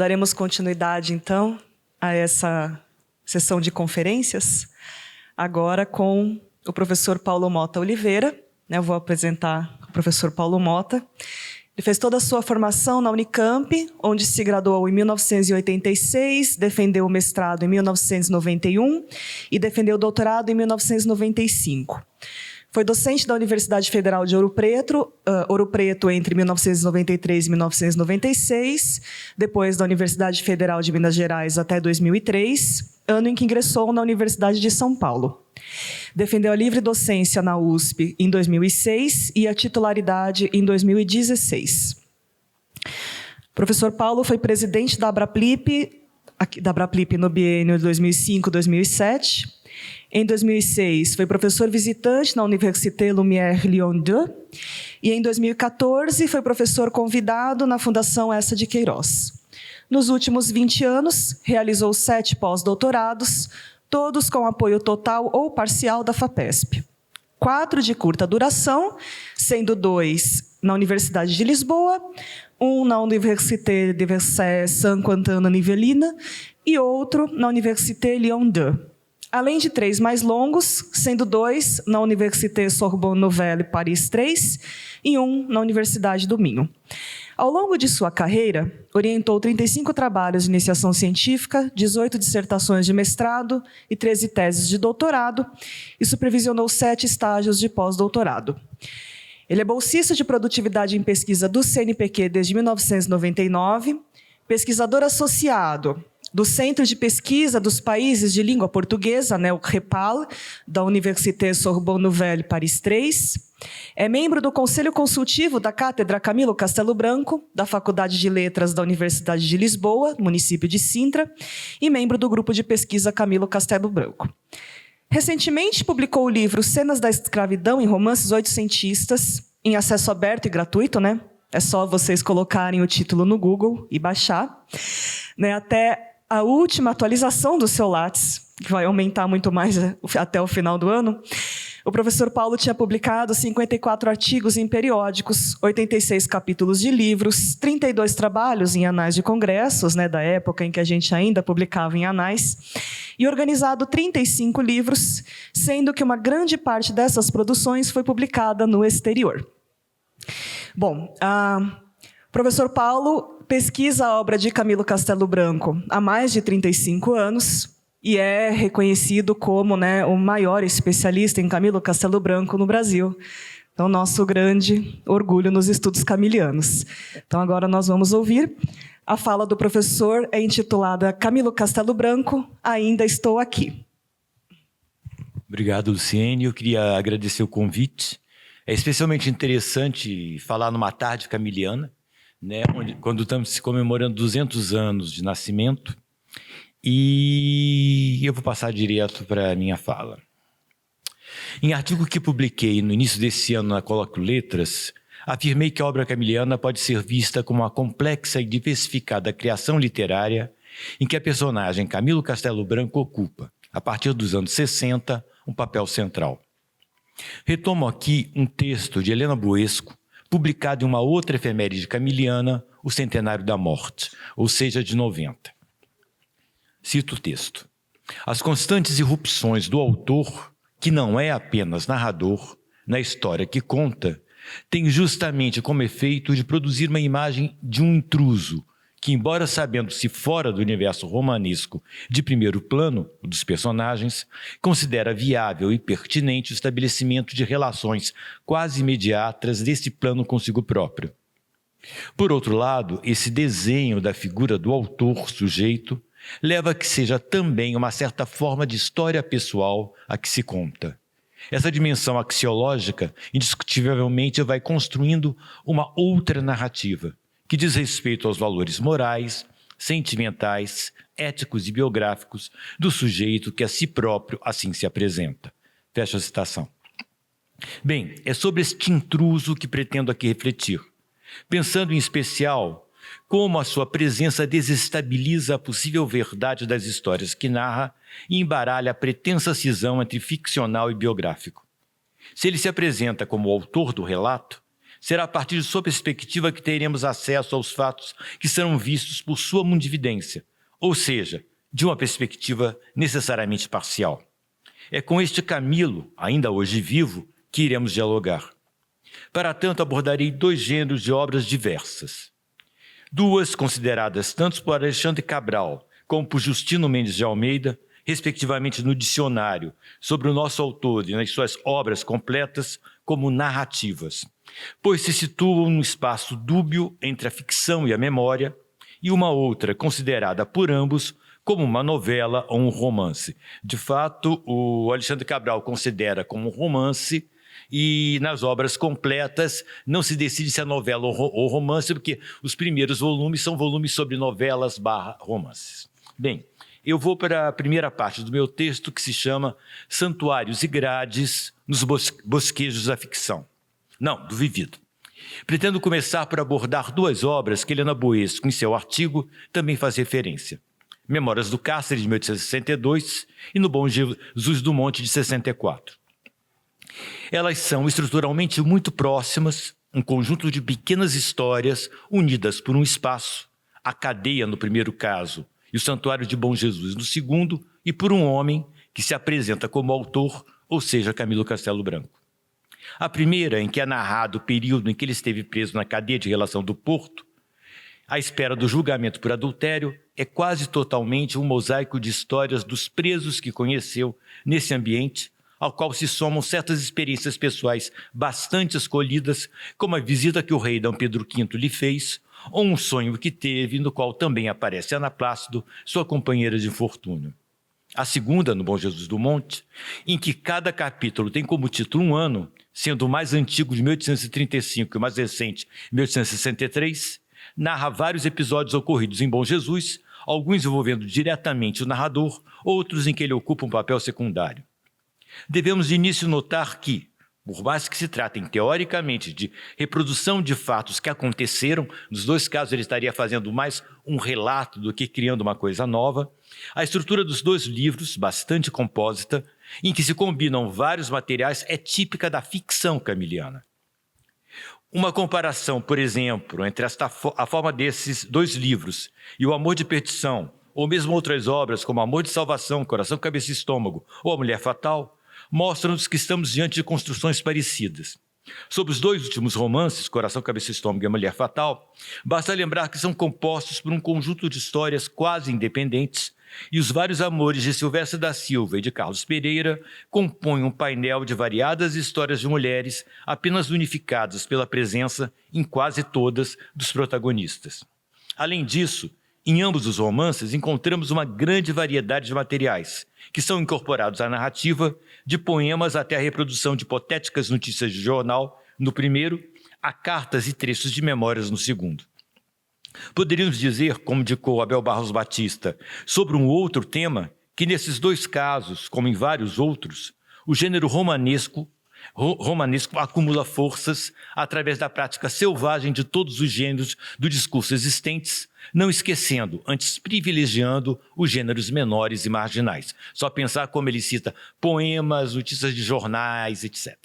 Daremos continuidade, então, a essa sessão de conferências, agora com o professor Paulo Mota Oliveira. Eu vou apresentar o professor Paulo Mota. Ele fez toda a sua formação na Unicamp, onde se graduou em 1986, defendeu o mestrado em 1991 e defendeu o doutorado em 1995. Foi docente da Universidade Federal de Ouro Preto entre 1993 e 1996, depois da Universidade Federal de Minas Gerais até 2003, ano em que ingressou na Universidade de São Paulo. Defendeu a livre docência na USP em 2006 e a titularidade em 2016. O professor Paulo foi presidente da Abraplip no biênio 2005-2007. Em 2006, foi professor visitante na Université Lumière Lyon 2 e, em 2014, foi professor convidado na Fundação Essa de Queiroz. Nos últimos 20 anos, realizou 7 pós-doutorados, todos com apoio total ou parcial da FAPESP. 4 de curta duração, sendo 2 na Universidade de Lisboa, 1 na Université de Versailles Saint-Quentin-Yvelines e outro na Université Lyon 2. Além de 3 mais longos, sendo 2 na Université Sorbonne Nouvelle Paris 3 e 1 na Universidade do Minho. Ao longo de sua carreira, orientou 35 trabalhos de iniciação científica, 18 dissertações de mestrado e 13 teses de doutorado e supervisionou 7 estágios de pós-doutorado. Ele é bolsista de produtividade em pesquisa do CNPq desde 1999, pesquisador associado do Centro de Pesquisa dos Países de Língua Portuguesa, o CREPAL, da Université Sorbonne Nouvelle Paris 3. É membro do Conselho Consultivo da Cátedra Camilo Castelo Branco, da Faculdade de Letras da Universidade de Lisboa, município de Sintra, e membro do Grupo de Pesquisa Camilo Castelo Branco. Recentemente, publicou o livro Cenas da Escravidão em Romances Oitocentistas, em acesso aberto e gratuito, É só vocês colocarem o título no Google e baixar. Até a última atualização do seu Lattes, que vai aumentar muito mais até o final do ano, o professor Paulo tinha publicado 54 artigos em periódicos, 86 capítulos de livros, 32 trabalhos em anais de congressos, da época em que a gente ainda publicava em anais, e organizado 35 livros, sendo que uma grande parte dessas produções foi publicada no exterior. Bom, o professor Paulo pesquisa a obra de Camilo Castelo Branco há mais de 35 anos e é reconhecido como o maior especialista em Camilo Castelo Branco no Brasil. Então, nosso grande orgulho nos estudos camilianos. Então, agora nós vamos ouvir a fala do professor, é intitulada Camilo Castelo Branco, Ainda Estou Aqui. Obrigado, Luciene. Eu queria agradecer o convite. É especialmente interessante falar numa tarde camiliana, quando estamos comemorando 200 anos de nascimento, e eu vou passar direto para a minha fala. Em artigo que publiquei no início desse ano na Colóquio Letras, afirmei que a obra camiliana pode ser vista como uma complexa e diversificada criação literária em que a personagem Camilo Castelo Branco ocupa, a partir dos anos 60, um papel central. Retomo aqui um texto de Helena Buesco, publicado em uma outra efeméride camiliana, o Centenário da Morte, ou seja, de 90. Cito o texto. As constantes irrupções do autor, que não é apenas narrador, na história que conta, têm justamente como efeito de produzir uma imagem de um intruso, que, embora sabendo-se fora do universo romanesco de primeiro plano, dos personagens, considera viável e pertinente o estabelecimento de relações quase imediatas desse plano consigo próprio. Por outro lado, esse desenho da figura do autor-sujeito leva a que seja também uma certa forma de história pessoal a que se conta. Essa dimensão axiológica, indiscutivelmente, vai construindo uma outra narrativa, que diz respeito aos valores morais, sentimentais, éticos e biográficos do sujeito que a si próprio assim se apresenta. Fecha a citação. Bem, é sobre este intruso que pretendo aqui refletir, pensando em especial como a sua presença desestabiliza a possível verdade das histórias que narra e embaralha a pretensa cisão entre ficcional e biográfico. Se ele se apresenta como o autor do relato, será a partir de sua perspectiva que teremos acesso aos fatos que serão vistos por sua mundividência, ou seja, de uma perspectiva necessariamente parcial. É com este Camilo, ainda hoje vivo, que iremos dialogar. Para tanto, abordarei 2 gêneros de obras diversas. 2 consideradas tanto por Alexandre Cabral como por Justino Mendes de Almeida, respectivamente no dicionário, sobre o nosso autor e nas suas obras completas, como narrativas, pois se situam num espaço dúbio entre a ficção e a memória, e uma outra considerada por ambos como uma novela ou um romance. De fato, o Alexandre Cabral considera como um romance, e nas obras completas não se decide se é novela ou romance, porque os primeiros volumes são volumes sobre novelas / romances. Bem, eu vou para a primeira parte do meu texto, que se chama Santuários e Grades nos Bosquejos da Ficção. Não, do Vivido. Pretendo começar por abordar 2 obras que Helena Boesco, em seu artigo, também faz referência. Memórias do Cárcere, de 1862, e No Bom Jesus do Monte, de 64. Elas são estruturalmente muito próximas, um conjunto de pequenas histórias unidas por um espaço, a cadeia no primeiro caso e o Santuário de Bom Jesus no segundo, e por um homem que se apresenta como autor, ou seja, Camilo Castelo Branco. A primeira, em que é narrado o período em que ele esteve preso na cadeia de Relação do Porto, à espera do julgamento por adultério, é quase totalmente um mosaico de histórias dos presos que conheceu nesse ambiente, ao qual se somam certas experiências pessoais bastante escolhidas, como a visita que o rei D. Pedro V lhe fez, ou um sonho que teve, no qual também aparece Ana Plácido, sua companheira de infortúnio. A segunda, No Bom Jesus do Monte, em que cada capítulo tem como título um ano, sendo o mais antigo de 1835 e o mais recente, 1863, narra vários episódios ocorridos em Bom Jesus, alguns envolvendo diretamente o narrador, outros em que ele ocupa um papel secundário. Devemos de início notar que, por mais que se tratem teoricamente de reprodução de fatos que aconteceram, nos 2 casos ele estaria fazendo mais um relato do que criando uma coisa nova, a estrutura dos 2 livros, bastante compósita, em que se combinam vários materiais, é típica da ficção camiliana. Uma comparação, por exemplo, entre a forma desses 2 livros e O Amor de Perdição, ou mesmo outras obras como Amor de Salvação, Coração, Cabeça e Estômago, ou A Mulher Fatal, mostram-nos que estamos diante de construções parecidas. Sobre os 2 últimos romances, Coração, Cabeça e Estômago e A Mulher Fatal, basta lembrar que são compostos por um conjunto de histórias quase independentes, e os vários amores de Silvestre da Silva e de Carlos Pereira compõem um painel de variadas histórias de mulheres apenas unificadas pela presença, em quase todas, dos protagonistas. Além disso, em ambos os romances encontramos uma grande variedade de materiais, que são incorporados à narrativa, de poemas até a reprodução de hipotéticas notícias de jornal, no primeiro, a cartas e trechos de memórias no segundo. Poderíamos dizer, como indicou Abel Barros Batista, sobre um outro tema, que nesses 2 casos, como em vários outros, o gênero romanesco acumula forças através da prática selvagem de todos os gêneros do discurso existentes, não esquecendo, antes privilegiando os gêneros menores e marginais. Só pensar como ele cita poemas, notícias de jornais, etc.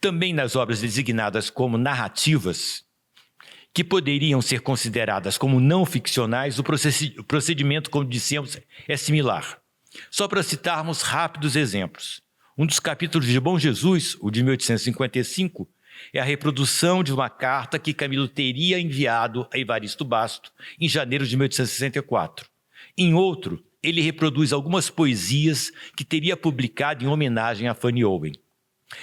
Também nas obras designadas como narrativas, que poderiam ser consideradas como não ficcionais, o procedimento, como dissemos, é similar. Só para citarmos rápidos exemplos. Um dos capítulos de Bom Jesus, o de 1855, é a reprodução de uma carta que Camilo teria enviado a Evaristo Basto em janeiro de 1864. Em outro, ele reproduz algumas poesias que teria publicado em homenagem a Fanny Owen.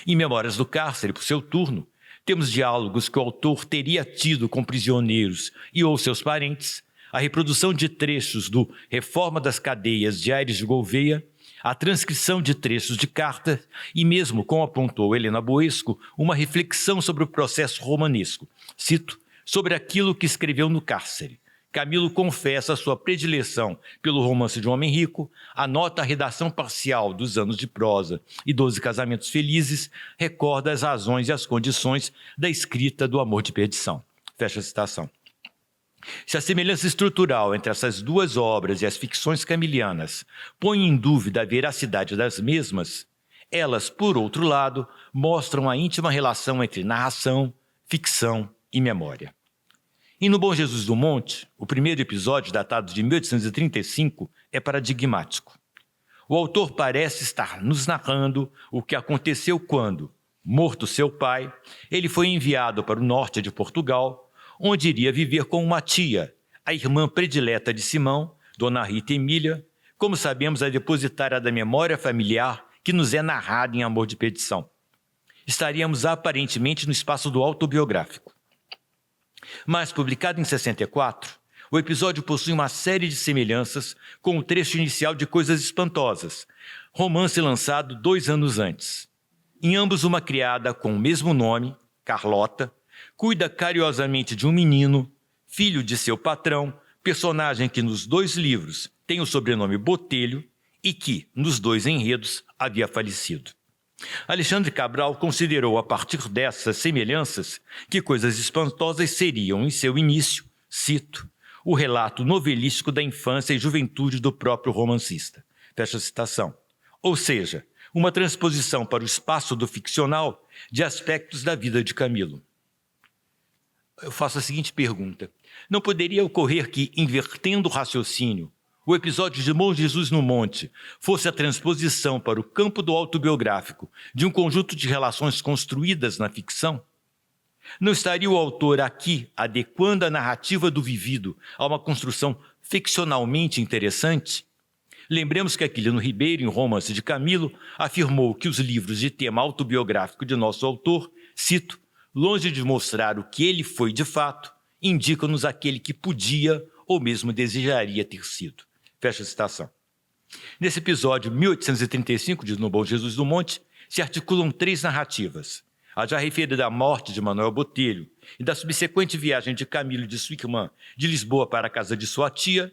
Em Memórias do Cárcere, por seu turno, temos diálogos que o autor teria tido com prisioneiros e ou seus parentes, a reprodução de trechos do Reforma das Cadeias de Aires de Gouveia, a transcrição de trechos de cartas e mesmo, como apontou Helena Boesco, uma reflexão sobre o processo romanesco. Cito, sobre aquilo que escreveu no cárcere. Camilo confessa sua predileção pelo romance de um homem rico, anota a redação parcial dos Anos de Prosa e 12 Casamentos Felizes, recorda as razões e as condições da escrita do Amor de Perdição. Fecha a citação. Se a semelhança estrutural entre essas 2 obras e as ficções camilianas põe em dúvida a veracidade das mesmas, elas, por outro lado, mostram a íntima relação entre narração, ficção e memória. E no Bom Jesus do Monte, o primeiro episódio, datado de 1835, é paradigmático. O autor parece estar nos narrando o que aconteceu quando, morto seu pai, ele foi enviado para o norte de Portugal, onde iria viver com uma tia, a irmã predileta de Simão, Dona Rita Emília, como sabemos, a depositária da memória familiar que nos é narrada em Amor de Perdição. Estaríamos aparentemente no espaço do autobiográfico. Mas, publicado em 64, o episódio possui uma série de semelhanças com o trecho inicial de Coisas Espantosas, romance lançado 2 anos antes. Em ambos, uma criada com o mesmo nome, Carlota, cuida carinhosamente de um menino, filho de seu patrão, personagem que nos 2 livros tem o sobrenome Botelho e que, nos 2 enredos, havia falecido. Alexandre Cabral considerou, a partir dessas semelhanças, que Coisas Espantosas seriam, em seu início, cito, o relato novelístico da infância e juventude do próprio romancista. Fecha a citação. Ou seja, uma transposição para o espaço do ficcional de aspectos da vida de Camilo. Eu faço a seguinte pergunta. Não poderia ocorrer que, invertendo o raciocínio, o episódio de Bom Jesus no Monte fosse a transposição para o campo do autobiográfico de um conjunto de relações construídas na ficção? Não estaria o autor aqui adequando a narrativa do vivido a uma construção ficcionalmente interessante? Lembremos que Aquilino Ribeiro, em Romance de Camilo, afirmou que os livros de tema autobiográfico de nosso autor, cito, longe de mostrar o que ele foi de fato, indicam-nos aquele que podia ou mesmo desejaria ter sido. Fecha a citação. Nesse episódio 1835 de No Bom Jesus do Monte, se articulam 3 narrativas. A já referida da morte de Manuel Botelho e da subsequente viagem de Camilo e de sua irmã de Lisboa para a casa de sua tia,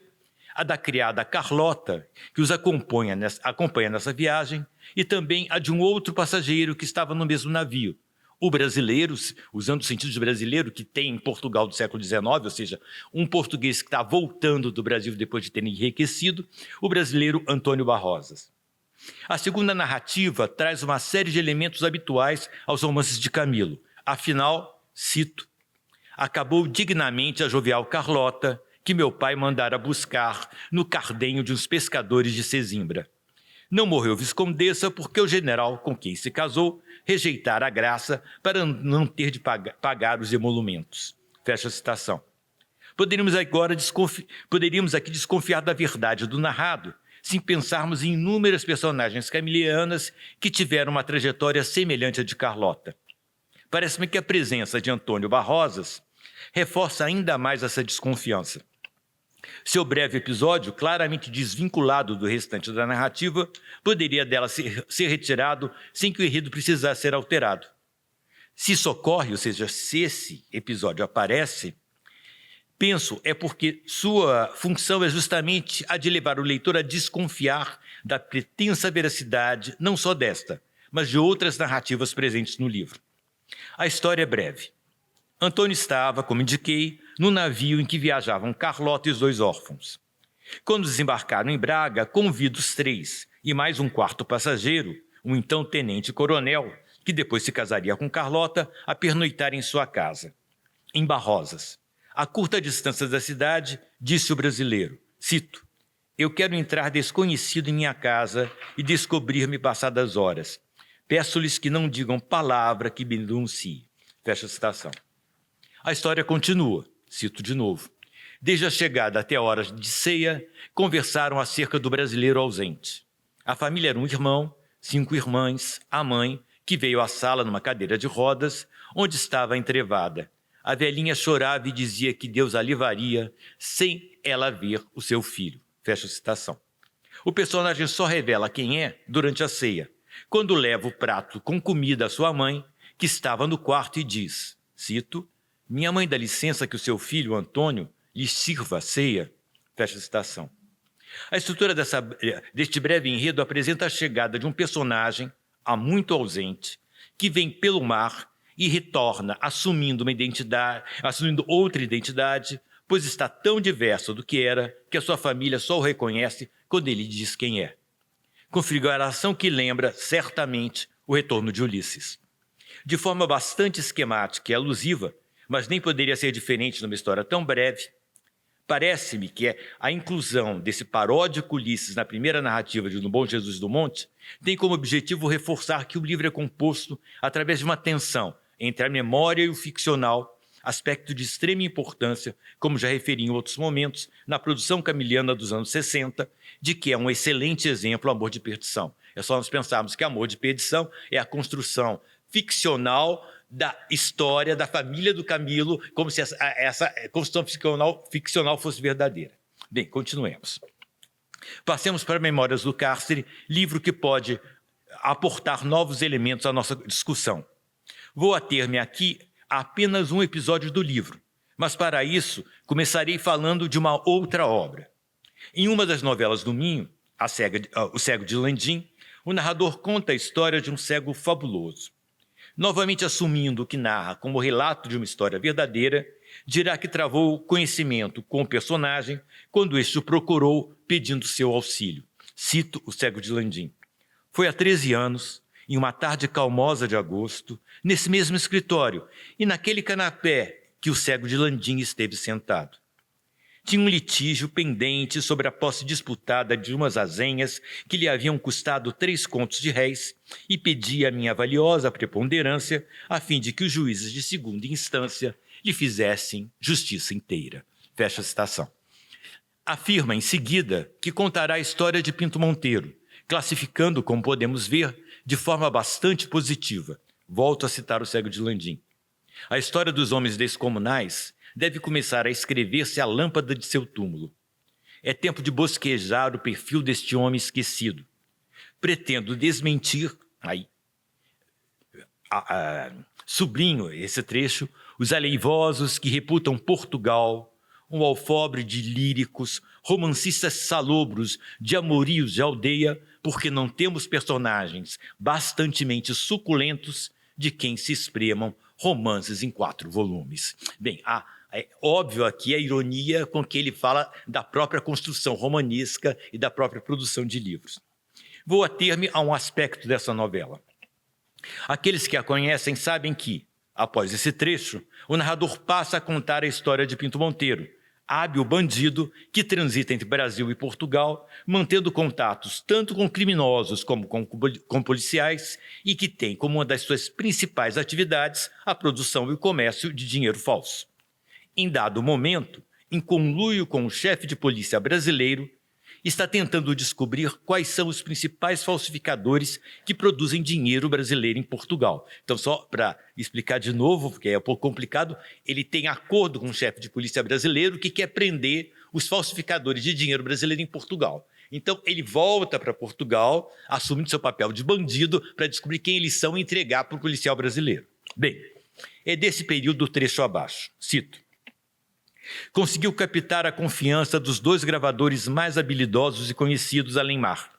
a da criada Carlota, que os acompanha nessa viagem, e também a de um outro passageiro que estava no mesmo navio, o brasileiro, usando o sentido de brasileiro que tem em Portugal do século XIX, ou seja, um português que está voltando do Brasil depois de ter enriquecido, o brasileiro Antônio Barrosas. A segunda narrativa traz uma série de elementos habituais aos romances de Camilo. Afinal, cito, acabou dignamente a jovial Carlota, que meu pai mandara buscar no cardenho de uns pescadores de Sesimbra. Não morreu viscondessa porque o general com quem se casou rejeitara a graça para não ter de pagar os emolumentos. Fecha a citação. Poderíamos aqui desconfiar da verdade do narrado, se pensarmos em inúmeras personagens camilianas que tiveram uma trajetória semelhante à de Carlota. Parece-me que a presença de Antônio Barrosas reforça ainda mais essa desconfiança. Seu breve episódio, claramente desvinculado do restante da narrativa, poderia dela ser retirado sem que o enredo precisasse ser alterado. Se isso ocorre, ou seja, se esse episódio aparece, penso é porque sua função é justamente a de levar o leitor a desconfiar da pretensa veracidade, não só desta, mas de outras narrativas presentes no livro. A história é breve. Antônio estava, como indiquei, no navio em que viajavam Carlota e os 2 órfãos. Quando desembarcaram em Braga, convida os 3 e mais um 4º passageiro, um então tenente-coronel, que depois se casaria com Carlota, a pernoitar em sua casa. Em Barrosas, a curta distância da cidade, disse o brasileiro, cito, eu quero entrar desconhecido em minha casa e descobrir-me passadas horas. Peço-lhes que não digam palavra que me denuncie. Fecha a citação. A história continua, cito de novo. Desde a chegada até a hora de ceia, conversaram acerca do brasileiro ausente. A família era um irmão, 5 irmãs, a mãe, que veio à sala numa cadeira de rodas, onde estava entrevada. A velhinha chorava e dizia que Deus a livraria sem ela ver o seu filho. Fecha a citação. O personagem só revela quem é durante a ceia, quando leva o prato com comida à sua mãe, que estava no quarto e diz, cito, minha mãe dá licença que o seu filho, Antônio, lhe sirva a ceia. Fecha a citação. A estrutura deste breve enredo apresenta a chegada de um personagem, há muito ausente, que vem pelo mar e retorna assumindo outra identidade, pois está tão diverso do que era que a sua família só o reconhece quando ele diz quem é. Configuração que lembra, certamente, o retorno de Ulisses. De forma bastante esquemática e alusiva, mas nem poderia ser diferente numa história tão breve, parece-me que a inclusão desse paródico Ulisses na primeira narrativa de No Bom Jesus do Monte tem como objetivo reforçar que o livro é composto através de uma tensão entre a memória e o ficcional, aspecto de extrema importância, como já referi em outros momentos, na produção camiliana dos anos 60, de que é um excelente exemplo Amor de Perdição. É só nós pensarmos que Amor de Perdição é a construção ficcional da história da família do Camilo, como se essa construção ficcional fosse verdadeira. Bem, continuemos. Passemos para Memórias do Cárcere, livro que pode aportar novos elementos à nossa discussão. Vou ater-me aqui a apenas um episódio do livro, mas para isso começarei falando de uma outra obra. Em uma das novelas do Minho, O Cego de Landim, o narrador conta a história de um cego fabuloso. Novamente assumindo o que narra como relato de uma história verdadeira, dirá que travou conhecimento com o personagem quando este o procurou pedindo seu auxílio. Cito O Cego de Landim. Foi há 13 anos, em uma tarde calmosa de agosto, nesse mesmo escritório e naquele canapé que o Cego de Landim esteve sentado. Tinha um litígio pendente sobre a posse disputada de umas azenhas que lhe haviam custado 3 contos de réis e pedia a minha valiosa preponderância a fim de que os juízes de segunda instância lhe fizessem justiça inteira. Fecha a citação. Afirma em seguida que contará a história de Pinto Monteiro, classificando, como podemos ver, de forma bastante positiva. Volto a citar o Cego de Landim. A história dos homens descomunais deve começar a escrever-se à lâmpada de seu túmulo. É tempo de bosquejar o perfil deste homem esquecido. Pretendo desmentir, sublinho esse trecho, os aleivosos que reputam Portugal, um alfobre de líricos, romancistas salobros, de amorios de aldeia, porque não temos personagens bastantemente suculentos de quem se espremam romances em 4 volumes. Bem, é óbvio aqui a ironia com que ele fala da própria construção romanesca e da própria produção de livros. Vou ater-me a um aspecto dessa novela. Aqueles que a conhecem sabem que, após esse trecho, o narrador passa a contar a história de Pinto Monteiro, hábil bandido que transita entre Brasil e Portugal, mantendo contatos tanto com criminosos como com policiais e que tem como uma das suas principais atividades a produção e o comércio de dinheiro falso. Em dado momento, em conluio com o chefe de polícia brasileiro, está tentando descobrir quais são os principais falsificadores que produzem dinheiro brasileiro em Portugal. Então, só para explicar de novo, porque é um pouco complicado, ele tem acordo com o chefe de polícia brasileiro que quer prender os falsificadores de dinheiro brasileiro em Portugal. Então, ele volta para Portugal, assumindo seu papel de bandido, para descobrir quem eles são e entregar para o policial brasileiro. Bem, é desse período o trecho abaixo. Cito. Conseguiu captar a confiança dos 2 gravadores mais habilidosos e conhecidos além-mar.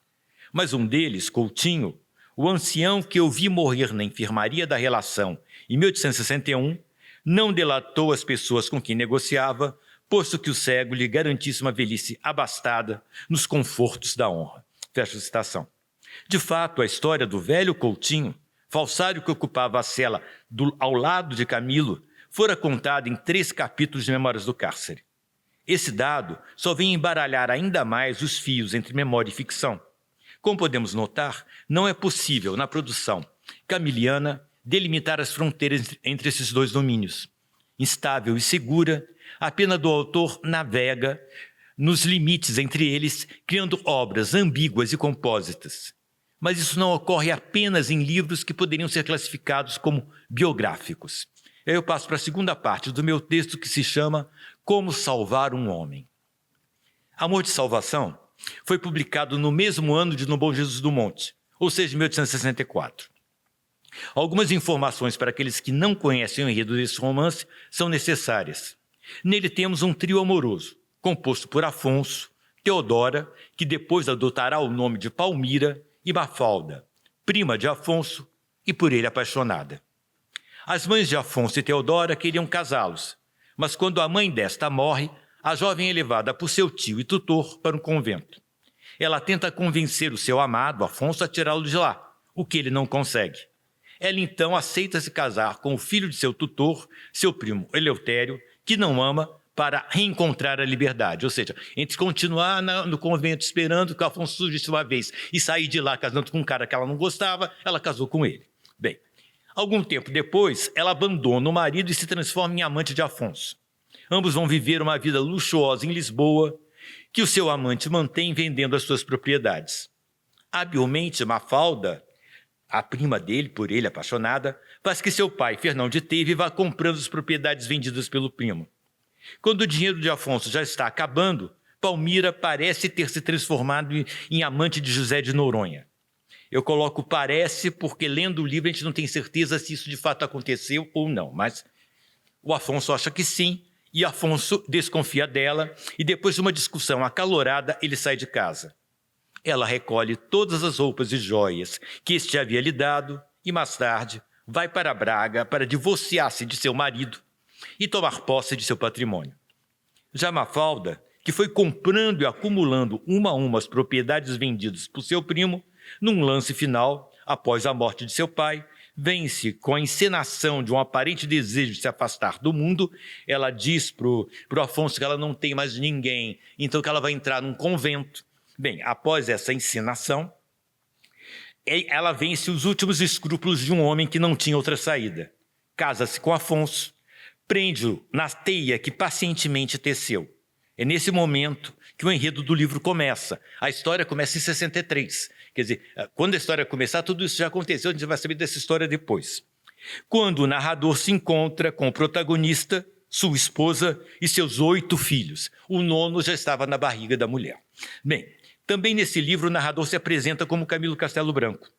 Mas um deles, Coutinho, o ancião que eu vi morrer na enfermaria da Relação em 1861, não delatou as pessoas com quem negociava, posto que o cego lhe garantisse uma velhice abastada nos confortos da honra. Fecha a citação. De fato, a história do velho Coutinho, falsário que ocupava a cela ao lado de Camilo, fora contada em 3 capítulos de Memórias do Cárcere. Esse dado só vem embaralhar ainda mais os fios entre memória e ficção. Como podemos notar, não é possível, na produção camiliana, delimitar as fronteiras entre esses 2 domínios. Instável e segura, a pena do autor navega nos limites entre eles, criando obras ambíguas e compósitas. Mas isso não ocorre apenas em livros que poderiam ser classificados como biográficos. Aí eu passo para a segunda parte do meu texto, que se chama Como Salvar um Homem. Amor de Salvação foi publicado no mesmo ano de No Bom Jesus do Monte, ou seja, em 1864. Algumas informações para aqueles que não conhecem o enredo desse romance são necessárias. Nele temos um trio amoroso, composto por Afonso, Teodora, que depois adotará o nome de Palmira, e Mafalda, prima de Afonso e por ele apaixonada. As mães de Afonso e Teodora queriam casá-los, mas quando a mãe desta morre, a jovem é levada por seu tio e tutor para um convento. Ela tenta convencer o seu amado, Afonso, a tirá-lo de lá, o que ele não consegue. Ela então aceita se casar com o filho de seu tutor, seu primo Eleutério, que não ama, para reencontrar a liberdade. Ou seja, entre continuar no convento esperando que Afonso surgisse uma vez e sair de lá casando com um cara que ela não gostava, ela casou com ele. Bem, algum tempo depois, ela abandona o marido e se transforma em amante de Afonso. Ambos vão viver uma vida luxuosa em Lisboa, que o seu amante mantém vendendo as suas propriedades. Habilmente, Mafalda, a prima dele, por ele apaixonada, faz que seu pai, Fernão de Teve, vá comprando as propriedades vendidas pelo primo. Quando o dinheiro de Afonso já está acabando, Palmira parece ter se transformado em amante de José de Noronha. Eu coloco parece porque, lendo o livro, a gente não tem certeza se isso de fato aconteceu ou não, mas o Afonso acha que sim, e Afonso desconfia dela, e depois de uma discussão acalorada, ele sai de casa. Ela recolhe todas as roupas e joias que este havia lhe dado e, mais tarde, vai para Braga para divorciar-se de seu marido e tomar posse de seu patrimônio. Já Mafalda, que foi comprando e acumulando uma a uma as propriedades vendidas por seu primo, num lance final, após a morte de seu pai, vence com a encenação de um aparente desejo de se afastar do mundo. Ela diz para o Afonso que ela não tem mais ninguém, então que ela vai entrar num convento. Bem, após essa encenação, ela vence os últimos escrúpulos de um homem que não tinha outra saída. Casa-se com Afonso, prende-o na teia que pacientemente teceu. É nesse momento que o enredo do livro começa. A história começa em 63. Quer dizer, quando a história começar, tudo isso já aconteceu, a gente vai saber dessa história depois. Quando o narrador se encontra com o protagonista, sua esposa e seus 8 filhos. O 9º já estava na barriga da mulher. Bem, também nesse livro o narrador se apresenta como Camilo Castelo Branco.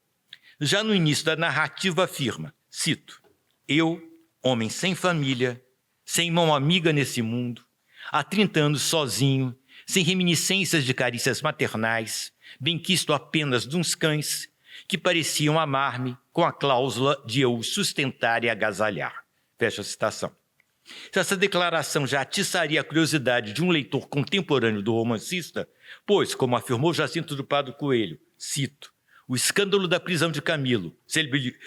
Já no início da narrativa afirma, cito, eu, homem sem família, sem mão amiga nesse mundo, há 30 anos sozinho, sem reminiscências de carícias maternais, benquisto apenas de uns cães que pareciam amar-me com a cláusula de eu os sustentar e agasalhar. Fecha a citação. Essa declaração já atiçaria a curiosidade de um leitor contemporâneo do romancista, pois, como afirmou Jacinto do Prado Coelho, cito, o escândalo da prisão de Camilo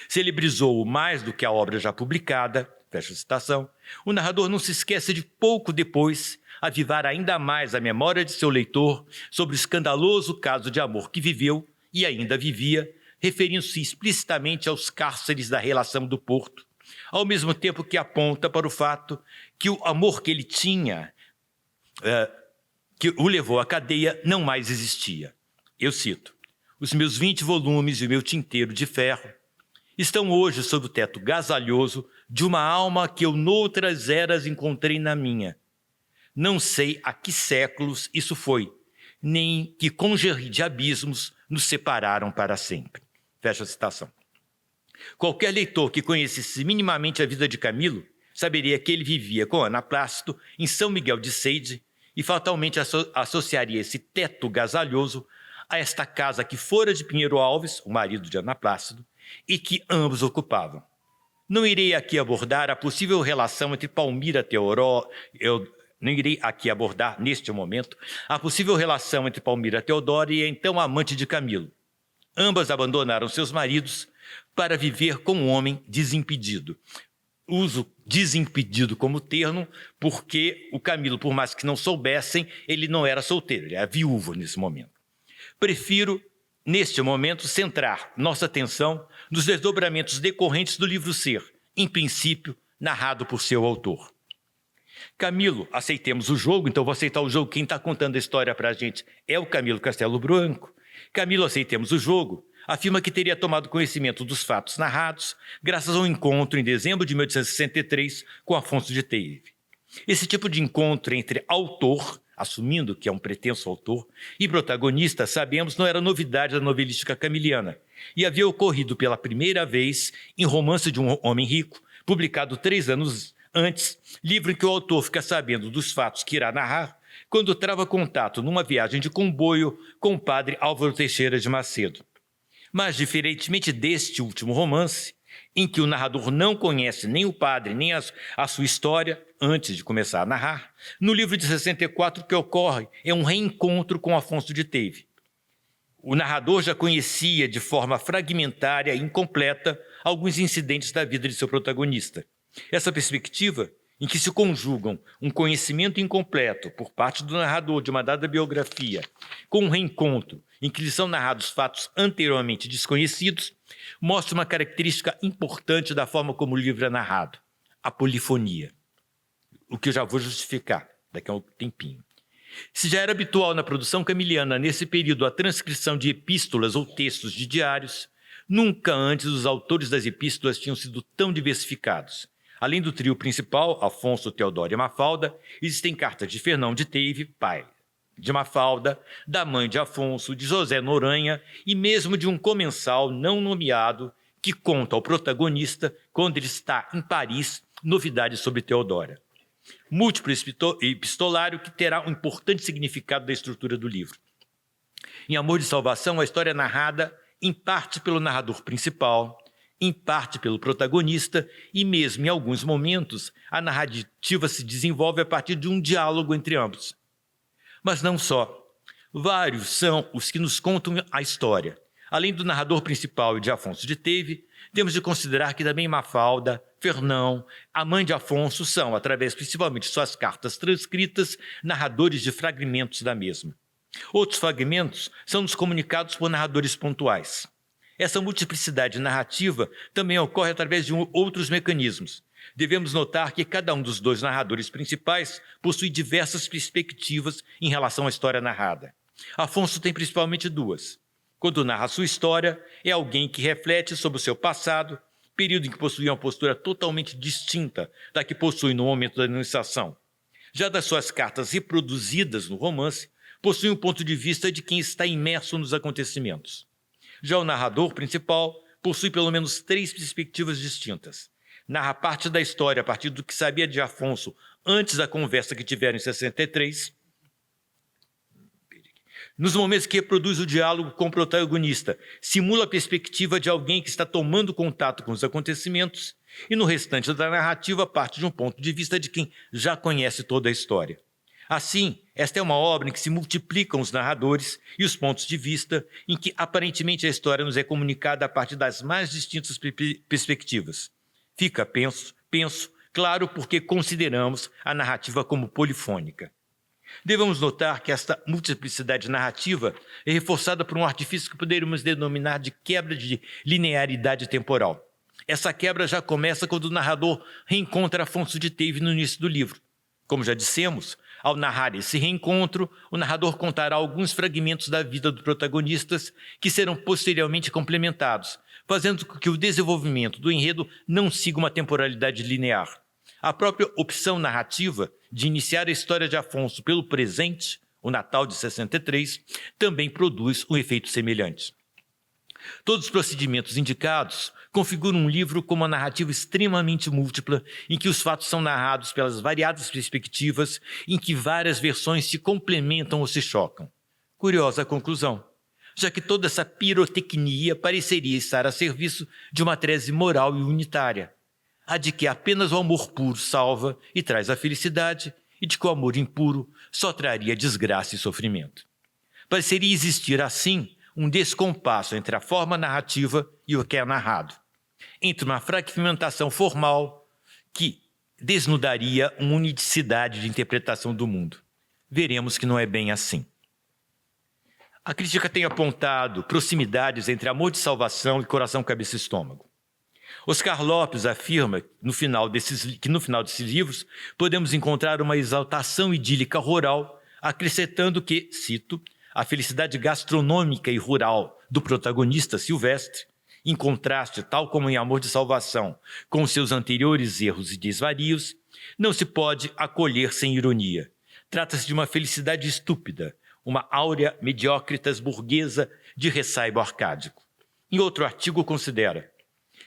celebrizou-o mais do que a obra já publicada, fecha a citação, o narrador não se esquece de pouco depois avivar ainda mais a memória de seu leitor sobre o escandaloso caso de amor que viveu e ainda vivia, referindo-se explicitamente aos cárceres da relação do Porto, ao mesmo tempo que aponta para o fato que o amor que ele tinha, que o levou à cadeia, não mais existia. Eu cito, os meus 20 volumes e o meu tinteiro de ferro estão hoje sob o teto gasalhoso de uma alma que eu noutras eras encontrei na minha. Não sei a que séculos isso foi, nem que congerri de abismos nos separaram para sempre. Fecha a citação. Qualquer leitor que conhecesse minimamente a vida de Camilo saberia que ele vivia com Ana Plácido em São Miguel de Seide e fatalmente associaria esse teto gasalhoso a esta casa que fora de Pinheiro Alves, o marido de Ana Plácido, e que ambos ocupavam. Não irei aqui abordar a possível relação entre Palmira Teodoro, não irei aqui abordar, neste momento, a possível relação entre Palmira Teodoro e a então amante de Camilo. Ambas abandonaram seus maridos para viver com um homem desimpedido. Uso desimpedido como termo porque o Camilo, por mais que não soubessem, ele não era solteiro, ele era viúvo nesse momento. Prefiro, neste momento, centrar nossa atenção nos desdobramentos decorrentes do livro Ser, em princípio, narrado por seu autor. Camilo, aceitemos o jogo, então vou aceitar o jogo. Quem está contando a história para a gente é o Camilo Castelo Branco. Camilo, aceitemos o jogo, afirma que teria tomado conhecimento dos fatos narrados graças ao encontro em dezembro de 1863 com Afonso de Teve. Esse tipo de encontro entre autor, assumindo que é um pretenso autor, e protagonista, sabemos, não era novidade da novelística camiliana e havia ocorrido pela primeira vez em Romance de um Homem Rico, publicado 3 anos antes, livro em que o autor fica sabendo dos fatos que irá narrar quando trava contato numa viagem de comboio com o padre Álvaro Teixeira de Macedo. Mas, diferentemente deste último romance, em que o narrador não conhece nem o padre, nem a sua história, antes de começar a narrar, no livro de 64 o que ocorre é um reencontro com Afonso de Teve. O narrador já conhecia de forma fragmentária e incompleta alguns incidentes da vida de seu protagonista. Essa perspectiva, em que se conjugam um conhecimento incompleto por parte do narrador de uma dada biografia com um reencontro em que lhe são narrados fatos anteriormente desconhecidos, mostra uma característica importante da forma como o livro é narrado: a polifonia. O que eu já vou justificar daqui a um tempinho. Se já era habitual na produção camiliana nesse período a transcrição de epístolas ou textos de diários, nunca antes os autores das epístolas tinham sido tão diversificados. Além do trio principal, Afonso, Teodoro e Mafalda, existem cartas de Fernão de Teve, pai de Mafalda, da mãe de Afonso, de José Noronha e mesmo de um comensal não nomeado que conta ao protagonista, quando ele está em Paris, novidades sobre Teodora. Múltiplo epistolário que terá um importante significado da estrutura do livro. Em Amor de Salvação, a história é narrada em parte pelo narrador principal, em parte pelo protagonista e mesmo em alguns momentos a narrativa se desenvolve a partir de um diálogo entre ambos. Mas não só. Vários são os que nos contam a história. Além do narrador principal e de Afonso de Teve, temos de considerar que também Mafalda, Fernão, a mãe de Afonso são, através principalmente de suas cartas transcritas, narradores de fragmentos da mesma. Outros fragmentos são nos comunicados por narradores pontuais. Essa multiplicidade narrativa também ocorre através de outros mecanismos. Devemos notar que cada um dos dois narradores principais possui diversas perspectivas em relação à história narrada. Afonso tem principalmente duas. Quando narra sua história, é alguém que reflete sobre o seu passado, período em que possuía uma postura totalmente distinta da que possui no momento da iniciação. Já das suas cartas reproduzidas no romance, possui um ponto de vista de quem está imerso nos acontecimentos. Já o narrador principal possui pelo menos 3 perspectivas distintas. Narra parte da história a partir do que sabia de Afonso antes da conversa que tiveram em 63. Nos momentos que reproduz o diálogo com o protagonista, simula a perspectiva de alguém que está tomando contato com os acontecimentos e no restante da narrativa parte de um ponto de vista de quem já conhece toda a história. Assim, esta é uma obra em que se multiplicam os narradores e os pontos de vista, em que aparentemente a história nos é comunicada a partir das mais distintas perspectivas. Fica, penso, claro porque consideramos a narrativa como polifônica. Devemos notar que esta multiplicidade narrativa é reforçada por um artifício que poderíamos denominar de quebra de linearidade temporal. Essa quebra já começa quando o narrador reencontra Afonso de Teve no início do livro. Como já dissemos, ao narrar esse reencontro, o narrador contará alguns fragmentos da vida dos protagonistas que serão posteriormente complementados, fazendo com que o desenvolvimento do enredo não siga uma temporalidade linear. A própria opção narrativa de iniciar a história de Afonso pelo presente, o Natal de 63, também produz um efeito semelhante. Todos os procedimentos indicados configuram um livro com uma narrativa extremamente múltipla, em que os fatos são narrados pelas variadas perspectivas, em que várias versões se complementam ou se chocam. Curiosa conclusão, já que toda essa pirotecnia pareceria estar a serviço de uma tese moral e unitária, a de que apenas o amor puro salva e traz a felicidade, e de que o amor impuro só traria desgraça e sofrimento. Pareceria existir, assim, um descompasso entre a forma narrativa e o que é narrado, entre uma fragmentação formal que desnudaria uma unicidade de interpretação do mundo. Veremos que não é bem assim. A crítica tem apontado proximidades entre Amor de Salvação e Coração, Cabeça e Estômago. Oscar Lopes afirma que no final desses livros podemos encontrar uma exaltação idílica rural, acrescentando que, cito, a felicidade gastronômica e rural do protagonista Silvestre, em contraste, tal como em Amor de Salvação, com seus anteriores erros e desvarios, não se pode acolher sem ironia. Trata-se de uma felicidade estúpida, uma áurea mediocritas burguesa de ressaibo arcádico. Em outro artigo considera: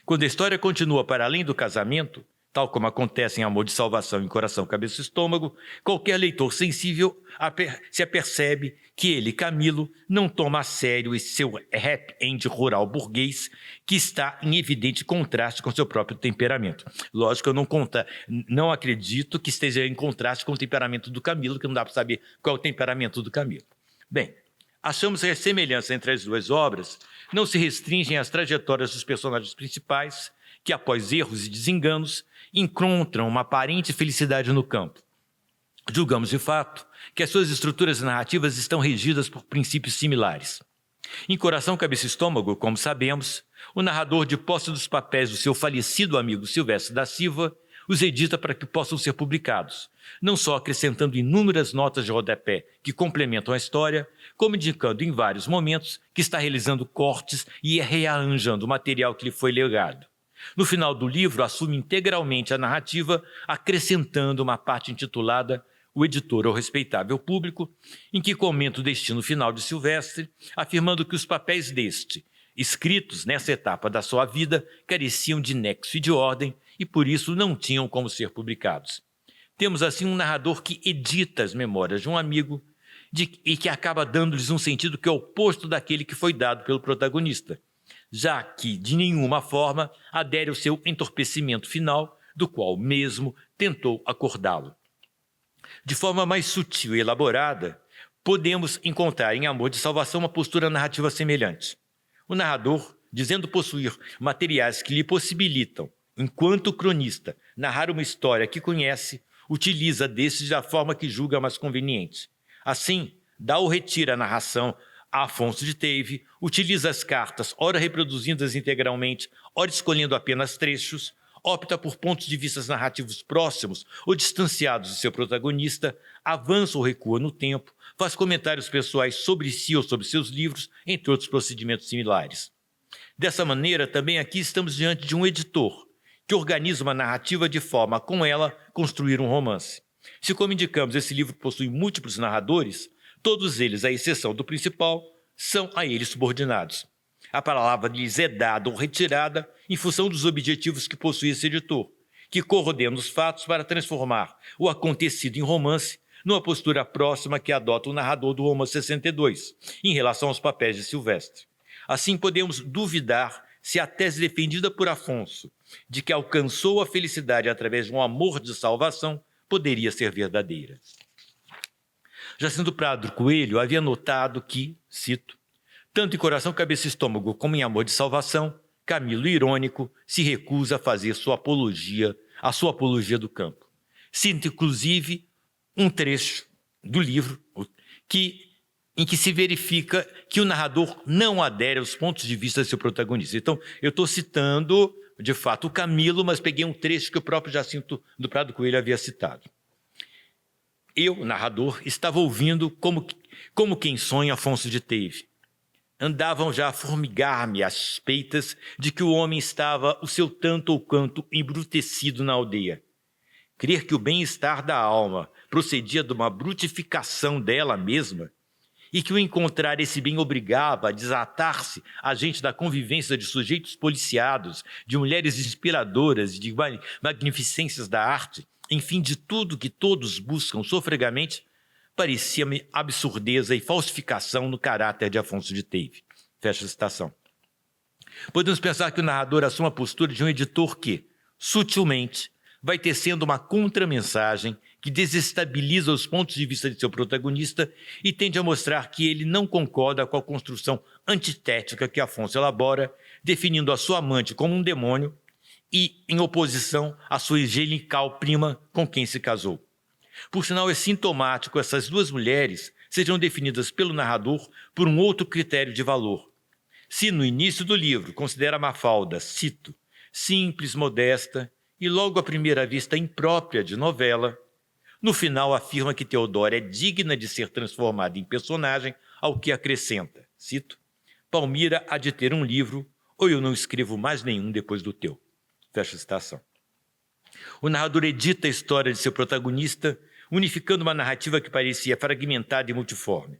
quando a história continua para além do casamento, tal como acontece em Amor de Salvação em Coração, Cabeça e Estômago, qualquer leitor sensível se apercebe que ele, Camilo, não toma a sério esse seu happy end rural burguês que está em evidente contraste com seu próprio temperamento. Lógico, eu não acredito que esteja em contraste com o temperamento do Camilo, que não dá para saber qual é o temperamento do Camilo. Bem, achamos que a semelhança entre as duas obras não se restringem às trajetórias dos personagens principais, que após erros e desenganos, encontram uma aparente felicidade no campo. Julgamos, de fato, que as suas estruturas narrativas estão regidas por princípios similares. Em Coração, Cabeça e Estômago, como sabemos, o narrador, de posse dos papéis do seu falecido amigo Silvestre da Silva, os edita para que possam ser publicados, não só acrescentando inúmeras notas de rodapé que complementam a história, como indicando em vários momentos que está realizando cortes e rearranjando o material que lhe foi legado. No final do livro, assume integralmente a narrativa, acrescentando uma parte intitulada O Editor ao Respeitável Público, em que comenta o destino final de Silvestre, afirmando que os papéis deste, escritos nessa etapa da sua vida, careciam de nexo e de ordem e por isso não tinham como ser publicados. Temos assim um narrador que edita as memórias de um amigo e que acaba dando-lhes um sentido que é oposto daquele que foi dado pelo protagonista, já que de nenhuma forma adere ao seu entorpecimento final, do qual mesmo tentou acordá-lo. De forma mais sutil e elaborada, podemos encontrar em Amor de Salvação uma postura narrativa semelhante. O narrador, dizendo possuir materiais que lhe possibilitam, enquanto cronista, narrar uma história que conhece, utiliza destes da forma que julga mais conveniente. Assim, dá ou retira a narração a Afonso de Teve, utiliza as cartas, ora reproduzindo-as integralmente, ora escolhendo apenas trechos, opta por pontos de vista narrativos próximos ou distanciados do seu protagonista, avança ou recua no tempo, faz comentários pessoais sobre si ou sobre seus livros, entre outros procedimentos similares. Dessa maneira, também aqui estamos diante de um editor, que organiza uma narrativa de forma a, com ela, construir um romance. Se, como indicamos, esse livro possui múltiplos narradores, todos eles, à exceção do principal, são a ele subordinados. A palavra lhes é dada ou retirada em função dos objetivos que possui esse editor, que coordena os fatos para transformar o acontecido em romance numa postura próxima que adota o narrador do romance 62, em relação aos papéis de Silvestre. Assim, podemos duvidar se a tese defendida por Afonso, de que alcançou a felicidade através de um amor de salvação, poderia ser verdadeira. Jacinto Prado Coelho havia notado que, cito, tanto em Coração, Cabeça e Estômago como em Amor de Salvação, Camilo, irônico, se recusa a fazer a sua apologia do campo. Cito, inclusive, um trecho do livro em que se verifica que o narrador não adere aos pontos de vista do seu protagonista. Então, eu estou citando, de fato, o Camilo, mas peguei um trecho que o próprio Jacinto do Prado Coelho havia citado. Eu, narrador, estava ouvindo como quem sonha Afonso de Teve. Andavam já a formigar-me as peitas de que o homem estava o seu tanto ou quanto embrutecido na aldeia. Crer que o bem-estar da alma procedia de uma brutificação dela mesma, e que o encontrar esse bem obrigava a desatar-se a gente da convivência de sujeitos policiados, de mulheres inspiradoras, de magnificências da arte, enfim, de tudo que todos buscam sofregamente, parecia-me absurdeza e falsificação no caráter de Afonso de Teve. Fecha a citação. Podemos pensar que o narrador assume a postura de um editor que, sutilmente, vai tecendo uma contramensagem que desestabiliza os pontos de vista de seu protagonista e tende a mostrar que ele não concorda com a construção antitética que Afonso elabora, definindo a sua amante como um demônio e em oposição à sua angelical prima com quem se casou. Por sinal, é sintomático essas duas mulheres sejam definidas pelo narrador por um outro critério de valor. Se no início do livro considera Mafalda, cito, simples, modesta e logo à primeira vista imprópria de novela, no final afirma que Teodora é digna de ser transformada em personagem, ao que acrescenta, cito, Palmira há de ter um livro ou eu não escrevo mais nenhum depois do teu. Fecha a citação. O narrador edita a história de seu protagonista, unificando uma narrativa que parecia fragmentada e multiforme.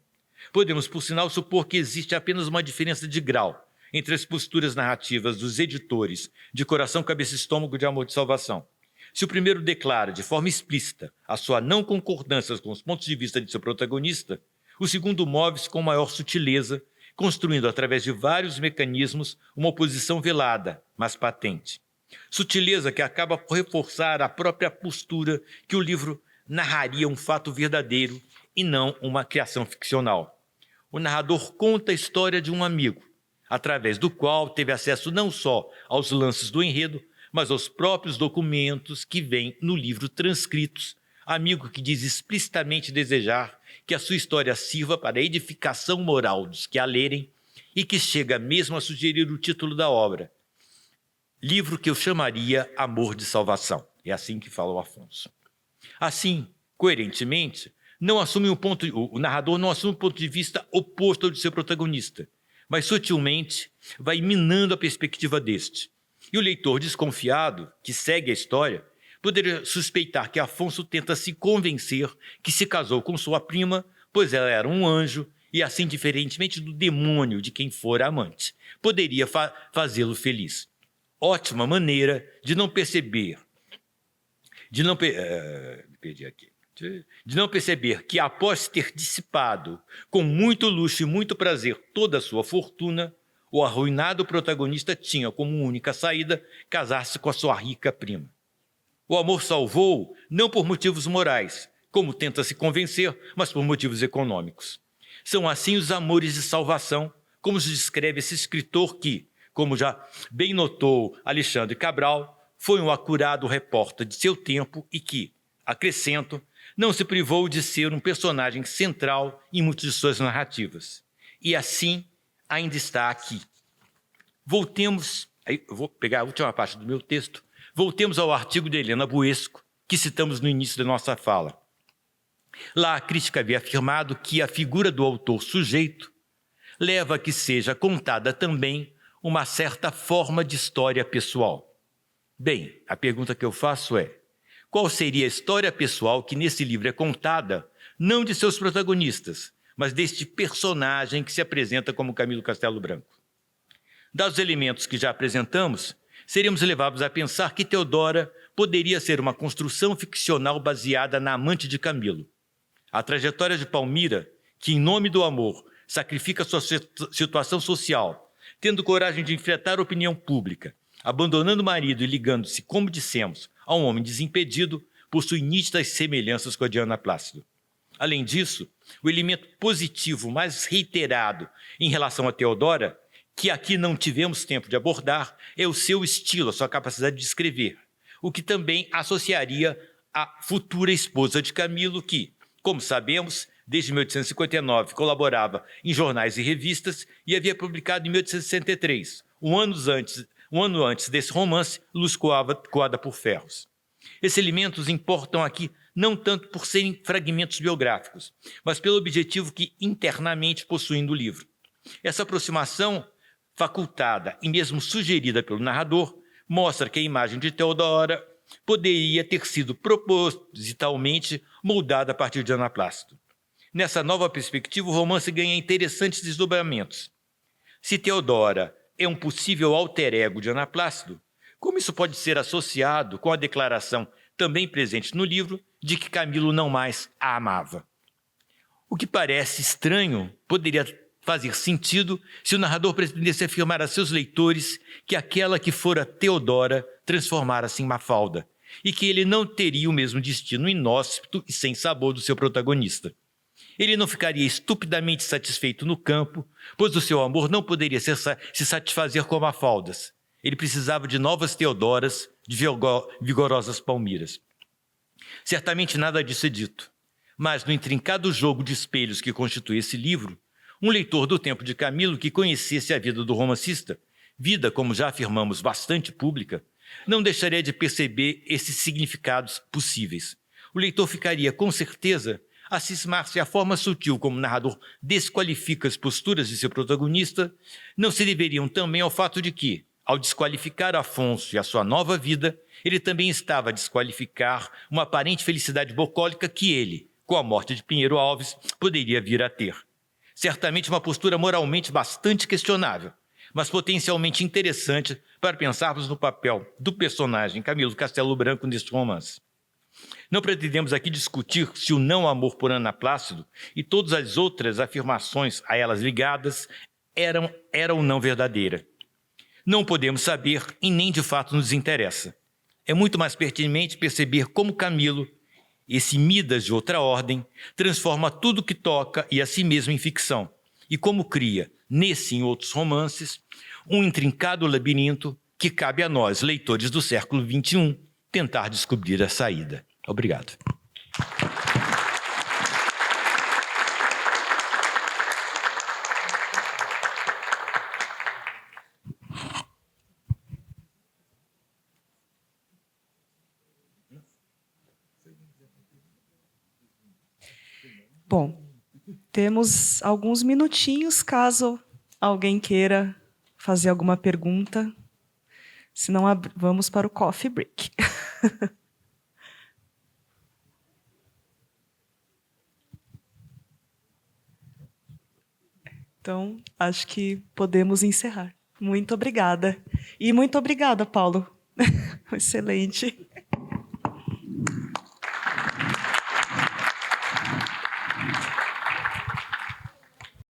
Podemos, por sinal, supor que existe apenas uma diferença de grau entre as posturas narrativas dos editores de Coração, Cabeça e Estômago de Amor de Salvação. Se o primeiro declara de forma explícita a sua não concordância com os pontos de vista de seu protagonista, o segundo move-se com maior sutileza, construindo através de vários mecanismos uma oposição velada, mas patente. Sutileza que acaba por reforçar a própria postura que o livro narraria um fato verdadeiro e não uma criação ficcional. O narrador conta a história de um amigo, através do qual teve acesso não só aos lances do enredo, mas aos próprios documentos que vêm no livro transcritos, amigo que diz explicitamente desejar que a sua história sirva para a edificação moral dos que a lerem e que chega mesmo a sugerir o título da obra, livro que eu chamaria Amor de Salvação. É assim que fala o Afonso. Assim, coerentemente, o narrador não assume um ponto de vista oposto ao de seu protagonista, mas sutilmente vai minando a perspectiva deste. E o leitor desconfiado, que segue a história, poderia suspeitar que Afonso tenta se convencer que se casou com sua prima, pois ela era um anjo, e assim, diferentemente do demônio de quem fora amante, poderia fazê-lo feliz. Ótima maneira de não perceber, de não perceber que, após ter dissipado com muito luxo e muito prazer toda a sua fortuna, o arruinado protagonista tinha como única saída casar-se com a sua rica prima. O amor salvou não por motivos morais, como tenta se convencer, mas por motivos econômicos. São assim os amores de salvação, como se descreve esse escritor que, como já bem notou Alexandre Cabral, foi um acurado repórter de seu tempo e que, acrescento, não se privou de ser um personagem central em muitas de suas narrativas. E assim ainda está aqui. Voltemos, aí eu vou pegar a última parte do meu texto, voltemos ao artigo de Helena Buesco, que citamos no início da nossa fala. Lá a crítica havia afirmado que a figura do autor sujeito leva a que seja contada também uma certa forma de história pessoal. Bem, a pergunta que eu faço é: qual seria a história pessoal que nesse livro é contada, não de seus protagonistas, mas deste personagem que se apresenta como Camilo Castelo Branco? Dados os elementos que já apresentamos, seríamos levados a pensar que Teodora poderia ser uma construção ficcional baseada na amante de Camilo. A trajetória de Palmira, que em nome do amor sacrifica sua situação social, tendo coragem de enfrentar a opinião pública, abandonando o marido e ligando-se, como dissemos, a um homem desimpedido, possui nítidas semelhanças com a Diana Plácido. Além disso, o elemento positivo mais reiterado em relação a Teodora, que aqui não tivemos tempo de abordar, é o seu estilo, a sua capacidade de escrever, o que também associaria à futura esposa de Camilo, que, como sabemos, desde 1859 colaborava em jornais e revistas e havia publicado em 1863, um ano antes desse romance, Luz Coada por Ferros. Esses elementos importam aqui não tanto por serem fragmentos biográficos, mas pelo objetivo que internamente possuem do livro. Essa aproximação, facultada e mesmo sugerida pelo narrador, mostra que a imagem de Teodora poderia ter sido propositalmente moldada a partir de Ana Plácido. Nessa nova perspectiva, o romance ganha interessantes desdobramentos. Se Teodora é um possível alter ego de Ana Plácido, como isso pode ser associado com a declaração, também presente no livro, de que Camilo não mais a amava? O que parece estranho poderia fazer sentido se o narrador pretendesse afirmar a seus leitores que aquela que fora Teodora transformara-se em Mafalda, e que ele não teria o mesmo destino inóspito e sem sabor do seu protagonista. Ele não ficaria estupidamente satisfeito no campo, pois o seu amor não poderia se satisfazer com Mafaldas. Ele precisava de novas Teodoras, de vigorosas Palmiras. Certamente nada disso é dito, mas no intrincado jogo de espelhos que constitui esse livro, um leitor do tempo de Camilo que conhecesse a vida do romancista, vida, como já afirmamos, bastante pública, não deixaria de perceber esses significados possíveis. O leitor ficaria, com certeza, a cismar-se a forma sutil como o narrador desqualifica as posturas de seu protagonista, não se deveriam também ao fato de que, ao desqualificar Afonso e a sua nova vida, ele também estava a desqualificar uma aparente felicidade bucólica que ele, com a morte de Pinheiro Alves, poderia vir a ter. Certamente uma postura moralmente bastante questionável, mas potencialmente interessante para pensarmos no papel do personagem Camilo Castelo Branco neste romance. Não pretendemos aqui discutir se o não amor por Ana Plácido e todas as outras afirmações a elas ligadas eram ou não verdadeira. Não podemos saber e nem de fato nos interessa. É muito mais pertinente perceber como Camilo, esse Midas de outra ordem, transforma tudo que toca e a si mesmo em ficção, e como cria, nesse e em outros romances, um intrincado labirinto que cabe a nós, leitores do século XXI, tentar descobrir a saída. Obrigado. Bom, temos alguns minutinhos, caso alguém queira fazer alguma pergunta. Senão, vamos para o coffee break. Então, acho que podemos encerrar. Muito obrigada. E muito obrigada, Paulo. Excelente.